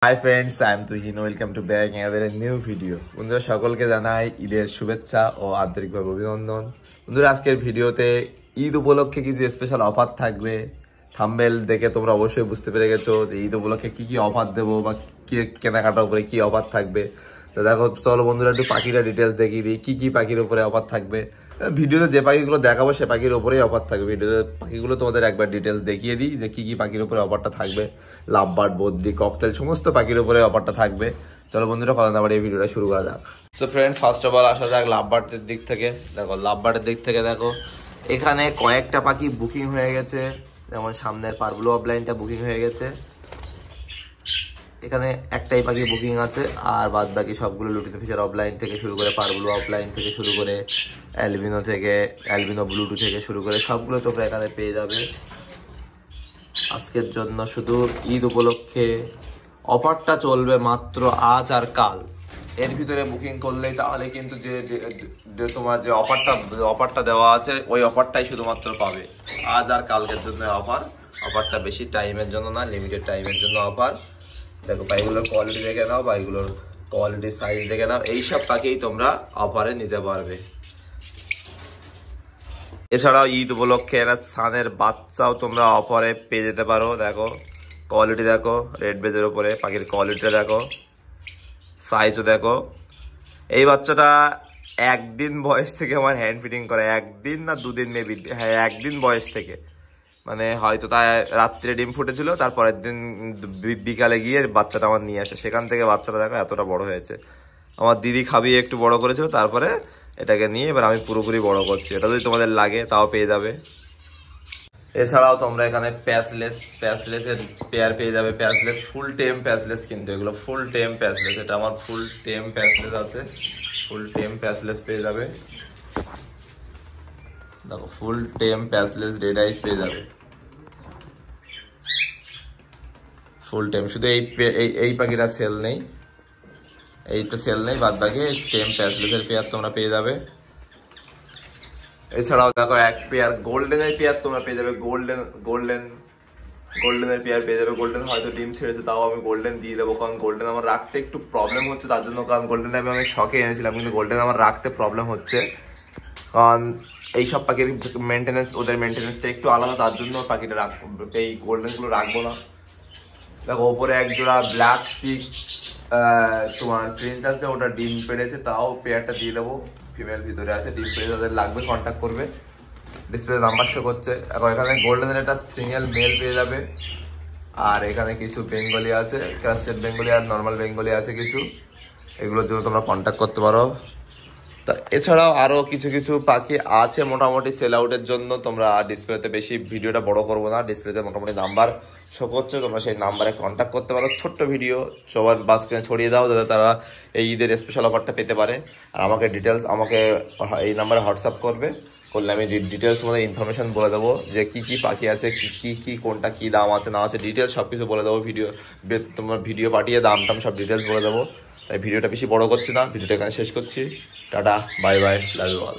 Hi friends, I am Tuhin. Welcome to back আমাদের new video. বন্ধুরা, সকলকে জানাই ঈদের শুভেচ্ছা ও আন্তরিকভাবে অভিনন্দন। বন্ধুরা, আজকের ভিডিওতে ঈদ উপলক্ষে কিছু স্পেশাল অফার থাকবে। থাম্বনেল দেখে তোমরা অবশ্যই বুঝতে পেরে গেছো যে ঈদ উপলক্ষে কি কি অফার দেবো বা কি কেনাকাটার উপরে কি অফার থাকবে। তো দেখো, চলো বন্ধুরা একটু পাখিরা ডিটেলস দেখিয়ে দিই কি কি পাখির উপরে অফার থাকবে। ভিডিওতে যে পাখিগুলো দেখাবো সে পাখির উপরেই অফার থাকবে। ভিডিওতে পাখিগুলো তোমাদের একবার ডিটেলস দেখিয়ে দিই যে কি কি পাখির উপরে অফারটা থাকবে। লাভবার্ড, বদ্রি, ককটেল সমস্ত পাখির উপরে অফারটা থাকবে। চলো বন্ধুরা, কথা না বাড়িয়ে এই ভিডিওটা শুরু করা যাক। So friends, first of all আসা যাক লাভবার্ডের দিক থেকে। দেখো, লাভবার্ডের দিক থেকে দেখো, এখানে কয়েকটা পাখি বুকিং হয়ে গেছে। যেমন সামনের পারব্লু অফলাইনটা বুকিং হয়ে গেছে, এখানে একটাই পাখি বুকিং আছে। আর বাদ বাকি সবগুলো লুটিনো ফিশার অফলাইন থেকে শুরু করে পারব্লু অফলাইন থেকে শুরু করে অ্যালবিনো ব্লুটু থেকে শুরু করে সবগুলো তোমরা এখানে পেয়ে যাবে। আজকের জন্য শুধু ঈদ উপলক্ষে অফারটা চলবে মাত্র আজ আর কাল। এর ভিতরে বুকিং করলেই তাহলে কিন্তু যে তোমার যে অফারটা দেওয়া আছে ওই অফারটাই শুধুমাত্র পাবে। আজ আর কালকের জন্য অফারটা বেশি টাইমের জন্য না, লিমিটেড টাইমের জন্য অফার। দেখো, পাখিগুলোর কোয়ালিটি দেখে নাও, পাখিগুলোর কোয়ালিটি সাইজ দেখে নাও। এইসব পাখিই তোমরা অফারে নিতে পারবে। এছাড়াও ঈদ উপলক্ষে একটা সানের বাচ্চাও তোমরা অফারে পেয়ে যেতে পারো। দেখো, কোয়ালিটি দেখো, রেড বেজের উপরে পাখির কোয়ালিটিটা দেখো, সাইজও দেখো। এই বাচ্চাটা একদিন বয়স থেকে আমার হ্যান্ড ফিটিং করে, একদিন না দুদিন মেবি, হ্যাঁ একদিন বয়স থেকে। মানে হয়তো তাই রাত্রে ডিম ফুটেছিল, তারপরের দিন বিকালে গিয়ে বাচ্চাটা আমার নিয়ে আসে। সেখান থেকে বাচ্চাটা দেখো এতটা বড় হয়েছে। আমার দিদি খাবিয়ে একটু বড় করেছিল, তারপরে এটাকে নিয়ে এবার আমি পুরোপুরি বড় করছি। এটা যদি তোমাদের লাগে তাও পেয়ে যাবে। এছাড়াও তোমরা এখানে প্যাচলেসের পেয়ার পেয়ে যাবে। প্যাচলেস ফুল টেম প্যাচলেস, কিন্তু এগুলো ফুল টেম প্যাচলেস। এটা আমার ফুল টেম প্যাচলেস আছে, ফুল টেম প্যাচলেস পেয়ে যাবে। দেখো, ফুল টেম প্যাচলেস রেড আইস পেয়ে যাবে, ফুল টেম। শুধু এই পাখিটা সেল নেই, এইটা সেল নেই, বাদ বাকি টেম প্যাচলেসের পেয়ার তোমরা পেয়ে যাবে। এছাড়াও দেখো, এক পেয়ার গোল্ডেনের পেয়ার তোমরা পেয়ে যাবে। গোল্ডেনের পেয়ার পেয়ে যাবে। গোল্ডেন হয়তো ডিম ছেড়েছে, তাও আমি গোল্ডেন দিয়ে দেবো, কারণ গোল্ডেন আমার রাখতে একটু প্রবলেম হচ্ছে তার জন্য। কারণ গোল্ডেন আমি শখে এনেছিলাম, কিন্তু গোল্ডেন আমার রাখতে প্রবলেম হচ্ছে, কারণ এইসব পাখির মেনটেন্যান্স, ওদের মেনটেন্যান্সটা একটু আলাদা, তার জন্য পাখিটা এই গোল্ডেনগুলো রাখবো না। দেখো, ওপরে এক জোড়া ব্ল্যাক চিক তোমার প্রিন্স আছে, ওটা ডিম পেড়েছে, তাও পেয়ারটা দিয়ে দেবো। ফিমেল ভিতরে আছে, ডিম পেড়ে তাদের লাগবে কন্ট্যাক্ট করবে। ডিসপ্লে নাম্বার শো করছে। এখন এখানে গোল্ডেনের একটা সিঙ্গেল মেল পেয়ে যাবে। আর এখানে কিছু বেঙ্গলি আছে, ক্রাস্টেড বেঙ্গলি আর নর্মাল বেঙ্গলি আছে কিছু, এগুলোর জন্য তোমরা কন্ট্যাক্ট করতে পারো। তা এছাড়াও আরো কিছু কিছু পাখি আছে মোটামুটি সেল আউটের জন্য। তোমরা ডিসপ্লেতে বেশি ভিডিওটা বড় করবো না, ডিসপ্লেতে মোটামুটি নাম্বার শো করছে, তোমরা সেই নাম্বারে কন্ট্যাক্ট করতে পারো। ছোট্ট ভিডিও সবার বাসকে ছড়িয়ে দাও, যাতে তারা এই ঈদের স্পেশাল অফারটা পেতে পারে। আর আমাকে ডিটেলস এই নাম্বারে হোয়াটসঅ্যাপ করলে আমি ডিটেলস মধ্যে ইনফরমেশন বলে দেবো যে কি কি পাখি আছে, কি কোনটা কি দাম আছে না আছে, ডিটেলস সব কিছু বলে দেবো। তোমার ভিডিও পাঠিয়ে দাম টাম সব ডিটেলস বলে দেবো। তাই ভিডিওটা বেশি বড় করছি না, ভিডিওটা এখানে শেষ করছি। টাটা, bye bye, love you all.